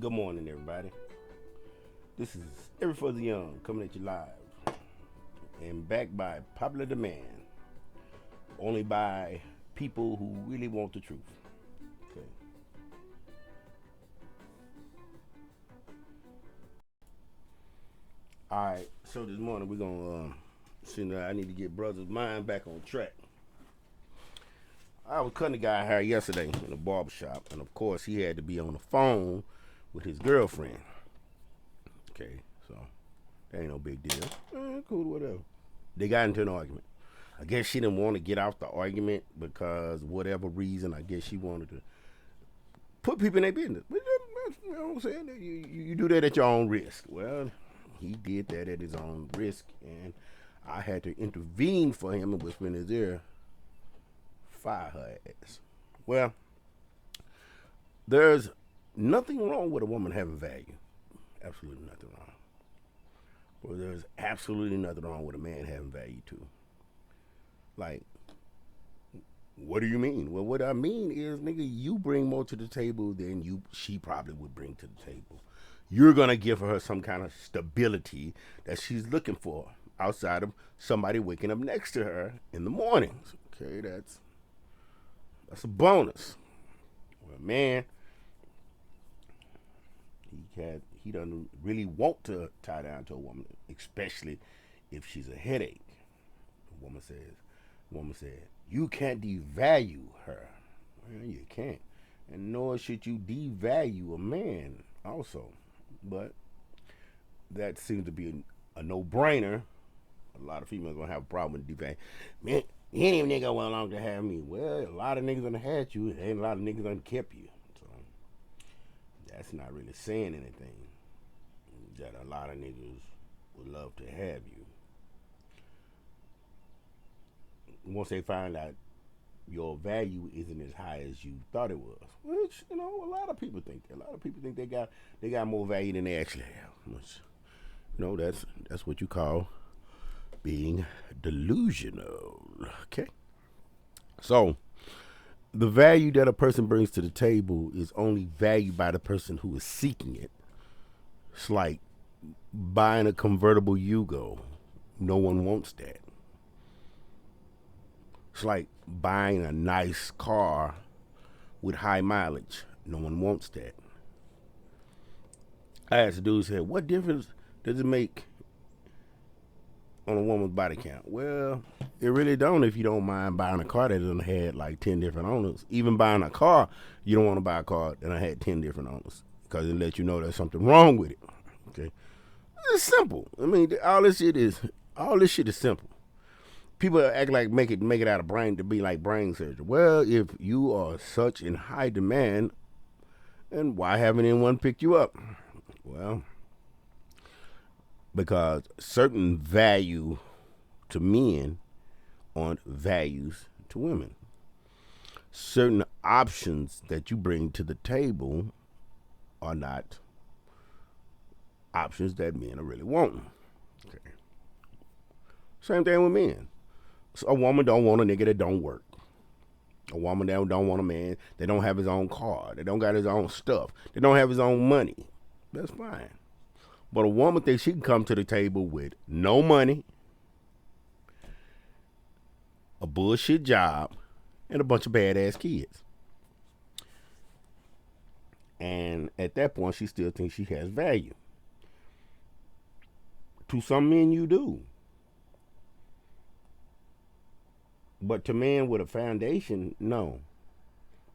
Good morning, everybody. This is Every for the Young coming at you live and backed by popular demand, only by people who really want the truth. Okay. All right. So this morning we're gonna see now. I need to get brother's mind back on track. I was cutting a guy hair yesterday in a barber shop, and of course he had to be on the phone with his girlfriend. Okay, so that ain't no big deal. Cool, whatever. They got into an argument. I guess she didn't want to get out the argument because whatever reason. I guess she wanted to put people in their business. You know what I'm saying? You do that at your own risk. Well, he did that at his own risk, and I had to intervene for him and whisper in his ear, fire her ass. Well, there's nothing wrong with a woman having value. Absolutely nothing wrong. Well, there's absolutely nothing wrong with a man having value too. Like, what do you mean? Well, what I mean is, nigga, you bring more to the table than she probably would bring to the table. You're gonna give her some kind of stability that she's looking for outside of somebody waking up next to her in the mornings. Okay, that's a bonus. Well, man, he doesn't really want to tie down to a woman, especially if she's a headache. The woman said, you can't devalue her. Well, you can't, and nor should you devalue a man also. But that seems to be a no-brainer. A lot of females gonna have a problem with devalue. Man, any nigga want long to have me. Well, a lot of niggas gonna had you, and a lot of niggas gonna kept you. So that's not really saying anything. That a lot of niggas would love to have you. Once they find out your value isn't as high as you thought it was, which a lot of people think. A lot of people think they got more value than they actually have. Which, that's what you call being delusional. Okay, so the value that a person brings to the table is only valued by the person who is seeking it. It's like buying a convertible Yugo. No one wants that. It's like buying a nice car with high mileage. No one wants that. I asked the dude, said, what difference does it make on a woman's body count? Well, it really don't if you don't mind buying a car that doesn't had like 10 different owners. Even buying a car, you don't want to buy a car that had 10 different owners because it lets you know there's something wrong with it. Okay, it's simple. I mean, all this shit is simple. People act like make it out of brain to be like brain surgery. Well, if you are such in high demand, then why haven't anyone picked you up? Well, because certain value to men aren't values to women. Certain options that you bring to the table are not options that men are really wanting. Okay. Same thing with men. So a woman don't want a nigga that don't work. A woman that don't want a man that don't have his own car, that don't got his own stuff, that don't have his own money. That's fine. But a woman thinks she can come to the table with no money, a bullshit job, and a bunch of badass kids. And at that point, she still thinks she has value. To some men, you do. But to men with a foundation, no.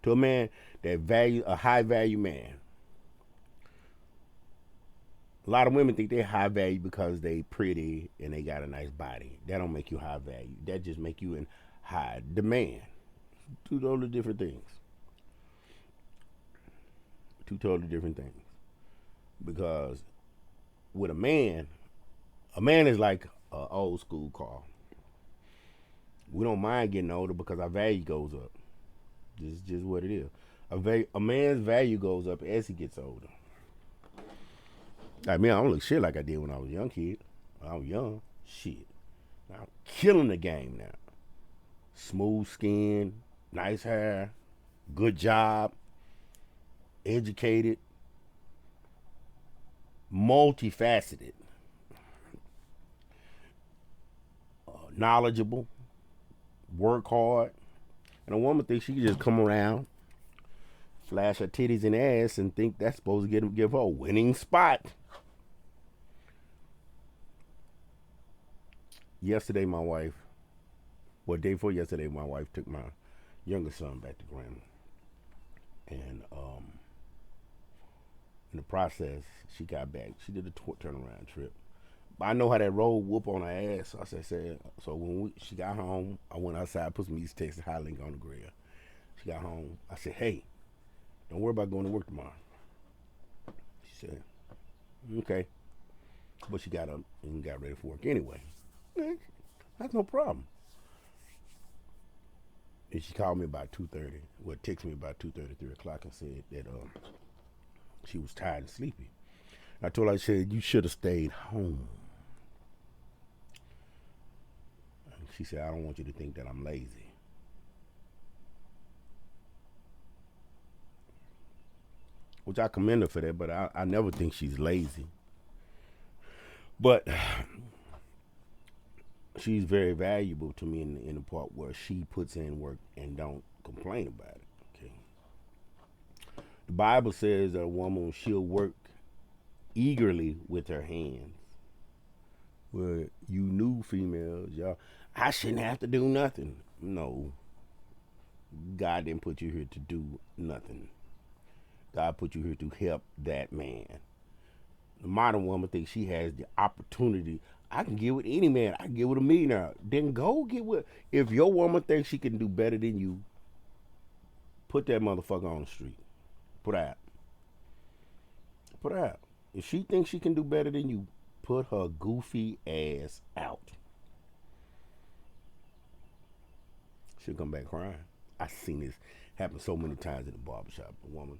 To a man that value a high value man. A lot of women think they're high value because they pretty and they got a nice body. That don't make you high value. That just make you in high demand. Two totally different things. Two totally different things. Because with a man is like an old school car. We don't mind getting older because our value goes up. This is just what it is. A man's value goes up as he gets older. I mean, I don't look shit like I did when I was a young kid. When I was young, shit. Now I'm killing the game now. Smooth skin, nice hair, good job, educated, multifaceted, knowledgeable, work hard, and a woman thinks she can just come around, flash her titties and ass, and think that's supposed to give her a winning spot. Yesterday, my wife, day before yesterday, my wife took my youngest son back to grandma, and in the process, she got back. She did a turnaround trip. But I know how that road whoop on her ass. So I said, so when she got home, I went outside, put some East Texas High Link on the grill. She got home. I said, hey, don't worry about going to work tomorrow. She said, okay. But she got up and got ready for work anyway. That's no problem. And she called me about 2:30. Well, texted me about 2:30, 3 o'clock, and said that she was tired and sleepy. I told her, I said, you should have stayed home. And she said, I don't want you to think that I'm lazy. Which I commend her for that, but I never think she's lazy. But she's very valuable to me in the part where she puts in work and don't complain about it. Okay. The Bible says that a woman, she'll work eagerly with her hands. Well, you new females, y'all, I shouldn't have to do nothing. No. God didn't put you here to do nothing. God put you here to help that man. The modern woman thinks she has the opportunity. I can get with any man. I can get with a millionaire. Then go get with. If your woman thinks she can do better than you, put that motherfucker on the street. Put her out. Put her out. If she thinks she can do better than you, put her goofy ass out. She'll come back crying. I've seen this happen so many times in the barbershop. A woman,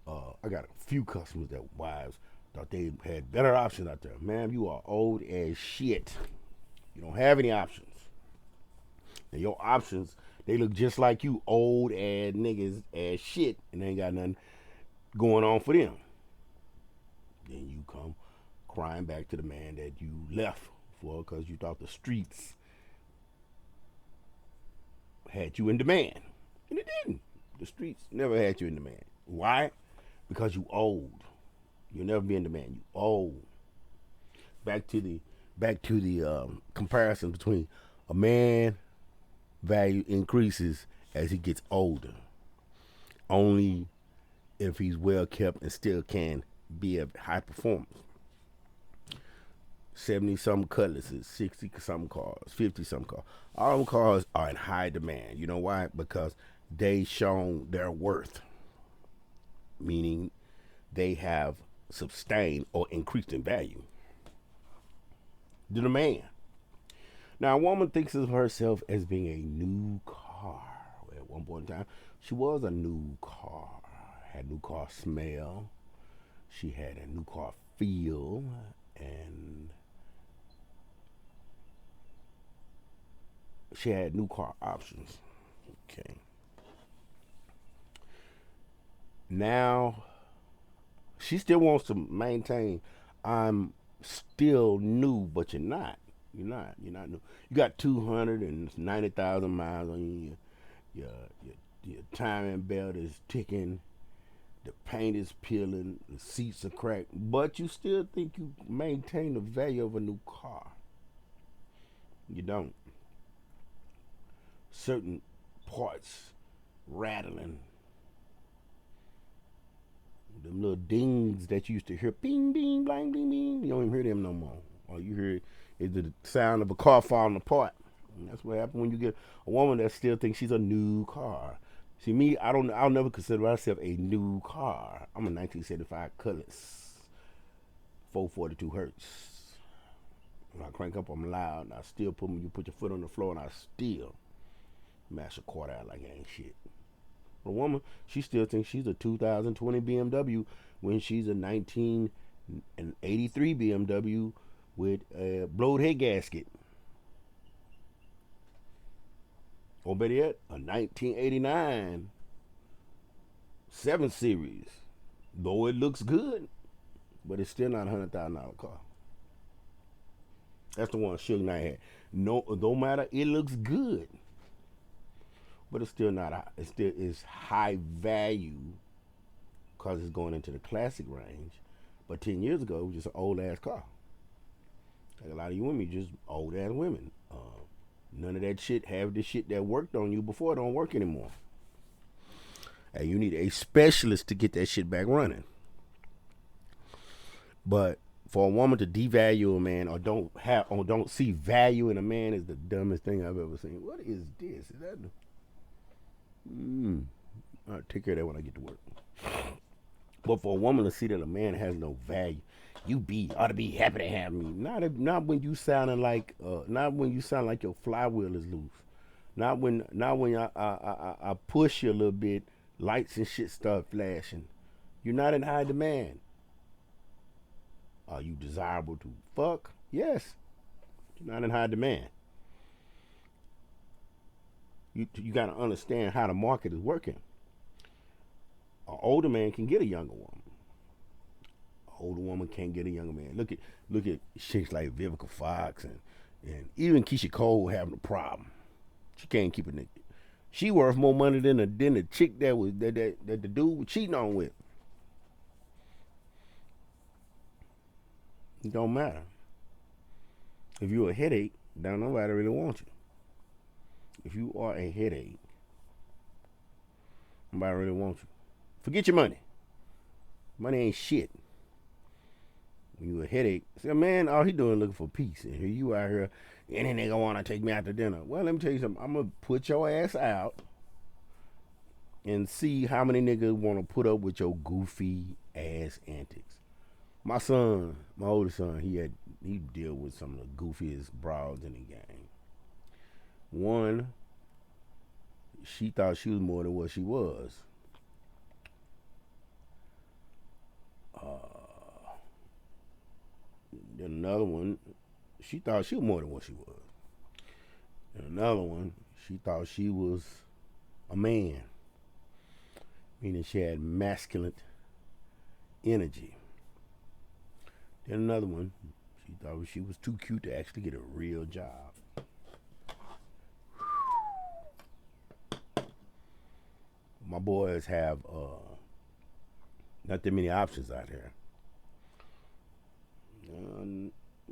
I got a few customers that wives thought they had better options out there. Ma'am, you are old as shit. You don't have any options. And your options, they look just like you, old ass niggas as shit, and they ain't got nothing going on for them. Then you come crying back to the man that you left for because you thought the streets had you in demand. And it didn't. The streets never had you in demand. Why? Because you old. You'll never be in demand. You old. Back to the comparison between a man value increases as he gets older. Only if he's well kept and still can be a high performer. 70-something cutlasses, 60-something cars, 50-something cars. All them cars are in high demand. You know why? Because they shown their worth. Meaning they have sustained or increased in value. The demand. Now, a woman thinks of herself as being a new car. At one point in time, she was a new car. Had a new car smell. She had a new car feel. And she had new car options. Okay. Now, she still wants to maintain, I'm still new, but you're not. You're not new. You got 290,000 miles on you. Your timing belt is ticking. The paint is peeling. The seats are cracked. But you still think you maintain the value of a new car. You don't. Certain parts rattling. Them little dings that you used to hear, bing, bing, blang, bing, bing. You don't even hear them no more. All you hear is the sound of a car falling apart. And that's what happens when you get a woman that still thinks she's a new car. See, me, I'll never consider myself a new car. I'm a 1975 Cutlass, 442 Hertz. When I crank up, I'm loud, and I still you put your foot on the floor, and I still mash a quart out like it ain't shit. A woman, she still thinks she's a 2020 BMW when she's a 1983 BMW with a blowed head gasket. Or better yet, a 1989 7 Series. Though it looks good, but it's still not $100,000 car. That's the one Suge Knight had. No matter, it looks good, but it's still not. It still is high value because it's going into the classic range. But 10 years ago, it was just an old ass car. Like a lot of you women, just old ass women. None of that shit. Have the shit that worked on you before don't work anymore. And you need a specialist to get that shit back running. But for a woman to devalue a man or don't see value in a man is the dumbest thing I've ever seen. What is this? Is that? All right, take care of that when I get to work. But for a woman to see that a man has no value, ought to be happy to have me. Not when you sounding like not when you sound like your flywheel is loose. Not when I push you a little bit, lights and shit start flashing. You're not in high demand. Are you desirable to fuck? Yes. You're not in high demand. You got to understand how the market is working. An older man can get a younger woman. An older woman can't get a younger man. Look at chicks like Vivica Fox and even Keisha Cole having a problem. She can't keep a nigga. She worth more money than the chick that the dude was cheating on with. It don't matter. If you're a headache, don't nobody really want you. If you are a headache, nobody really wants you. Forget your money. Money ain't shit. When you a headache, say, man, all he doing is looking for peace. And here you out here, any nigga want to take me out to dinner. Well, let me tell you something. I'm going to put your ass out and see how many niggas want to put up with your goofy ass antics. My son, my oldest son, he deal with some of the goofiest broads in the game. One, she thought she was more than what she was. Then another one, she thought she was more than what she was. And another one, she thought she was a man, meaning she had masculine energy. Then another one, she thought she was too cute to actually get a real job. My boys have not that many options out here.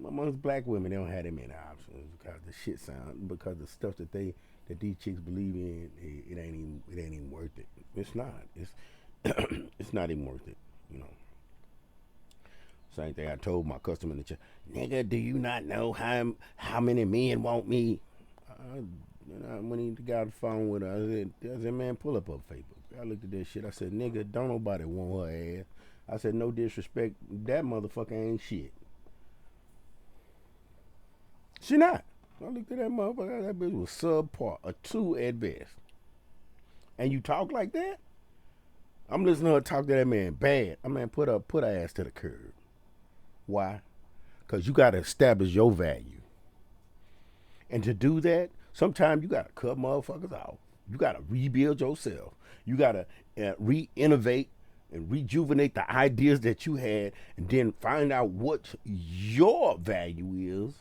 Amongst black women, they don't have that many options because the shit sound, because the stuff that these chicks believe in, it ain't even worth it. It's not. It's not even worth it. You know. Same thing I told my customer in the chat. Nigga, do you not know how many men want me? When he got on the phone with her, I said, man, pull up her Facebook. I looked at that shit. I said, nigga, don't nobody want her ass. I said, no disrespect, that motherfucker ain't shit. She not. I looked at that motherfucker. That bitch was subpar, a 2 at best. And you talk like that? I'm listening to her talk to that man bad. I mean, put her ass to the curb. Why? Because you got to establish your value. And to do that, sometimes you got to cut motherfuckers off. You got to rebuild yourself. You got to re-innovate and rejuvenate the ideas that you had, and then find out what your value is.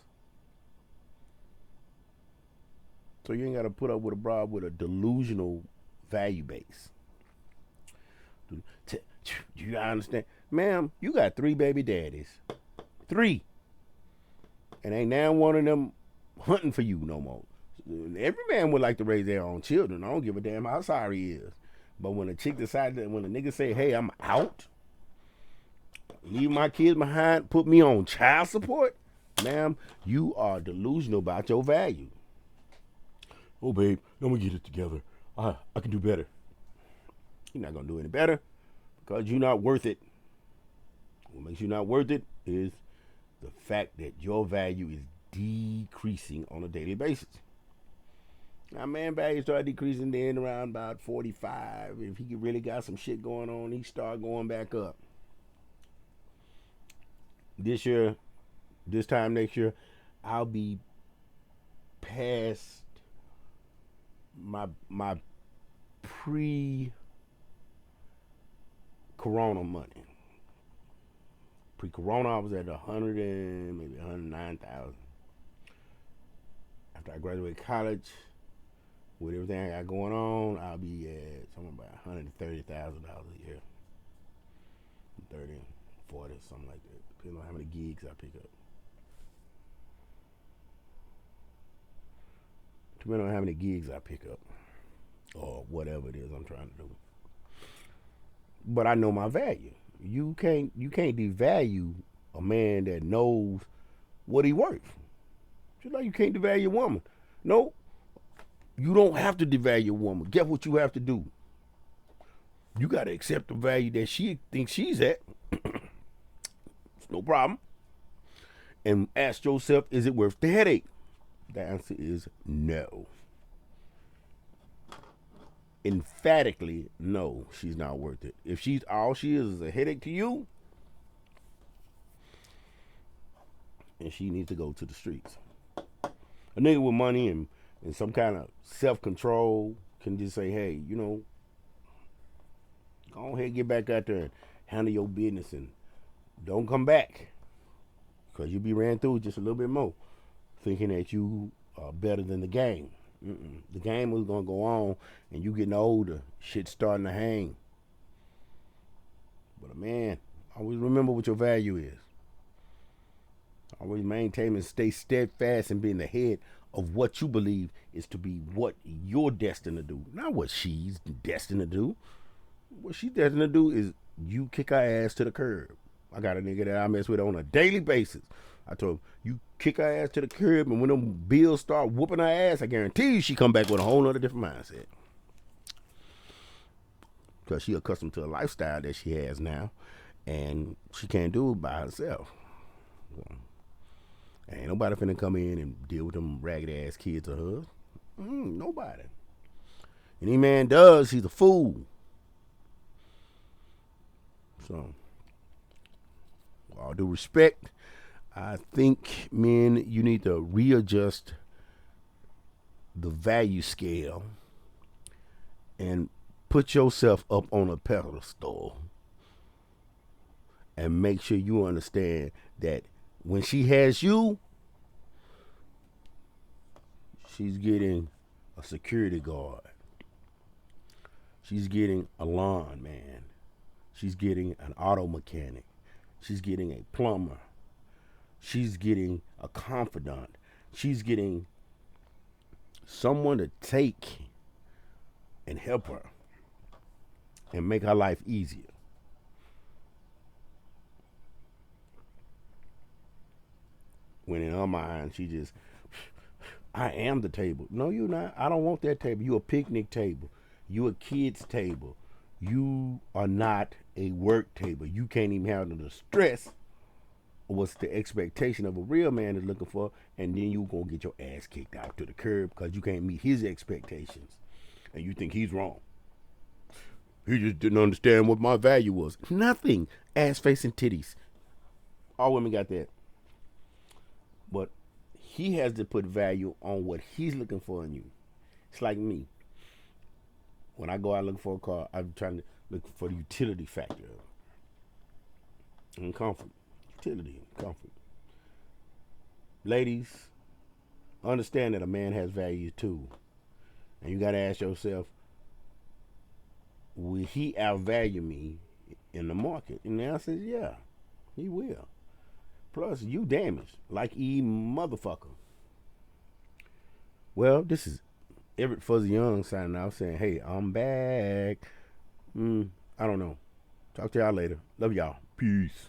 So you ain't got to put up with a broad with a delusional value base. Do you understand? Ma'am, you got 3 baby daddies. 3. And ain't now one of them hunting for you no more. Every man would like to raise their own children. I don't give a damn how sorry he is. But when a chick decides that, when a nigga say, hey, I'm out, leave my kids behind, put me on child support, ma'am, you are delusional about your value. Oh, babe, let me get it together. I can do better. You're not going to do any better because you're not worth it. What makes you not worth it is the fact that your value is decreasing on a daily basis. Now, man value start decreasing then around about 45. If he really got some shit going on, he start going back up. This time next year, I'll be past my pre-corona money. Pre-corona, I was at 100 and maybe 109,000. After I graduate college, with everything I got going on, I'll be at somewhere about $130,000 a year. 30, 40, something like that. Depending on how many gigs I pick up. Depending on how many gigs I pick up. Or whatever it is I'm trying to do. But I know my value. You can't devalue a man that knows what he worth. Just like you can't devalue a woman. No, you don't have to devalue a woman. Guess what you have to do? You got to accept the value that she thinks she's at. No problem. And ask yourself, is it worth the headache? The answer is no. Emphatically, no, she's not worth it. If she's all she is a headache to you, and she needs to go to the streets. A nigga with money and some kind of self-control can just say, hey, go ahead and get back out there and handle your business and don't come back. Because you'll be ran through just a little bit more, thinking that you are better than the game. The game is going to go on, and you getting older, shit's starting to hang. But man, always remember what your value is. Always maintain and stay steadfast and be in the head of what you believe is to be what you're destined to do. Not what she's destined to do. What she's destined to do is you kick her ass to the curb. I got a nigga that I mess with on a daily basis. I told him, you kick her ass to the curb, and when them bills start whooping her ass, I guarantee you she come back with a whole nother different mindset. Because she accustomed to a lifestyle that she has now, and she can't do it by herself. So, ain't nobody finna come in and deal with them ragged ass kids of hers. Nobody. Any man does, he's a fool. So, with all due respect, I think, men, you need to readjust the value scale and put yourself up on a pedestal and make sure you understand that when she has you, she's getting a security guard. She's getting a lawn man. She's getting an auto mechanic. She's getting a plumber. She's getting a confidant. She's getting someone to take and help her and make her life easier. When in her mind, she just, I am the table. No, you're not. I don't want that table. You a picnic table. You a kid's table. You are not a work table. You can't even handle the stress. What's the expectation of a real man is looking for, and then you gonna get your ass kicked out to the curb because you can't meet his expectations, and you think he's wrong. He just didn't understand what my value was. Nothing. Ass, face, and titties. All women got that. But he has to put value on what he's looking for in you. It's like me. When I go out looking for a car, I'm trying to look for the utility factor and comfort. Utility and comfort. Ladies, understand that a man has value too. And you got to ask yourself, will he outvalue me in the market? And the answer is yeah, he will. Plus, you damaged like E motherfucker. Well, this is Everett Fuzzy Young signing out saying, hey, I'm back. I don't know. Talk to y'all later. Love y'all. Peace.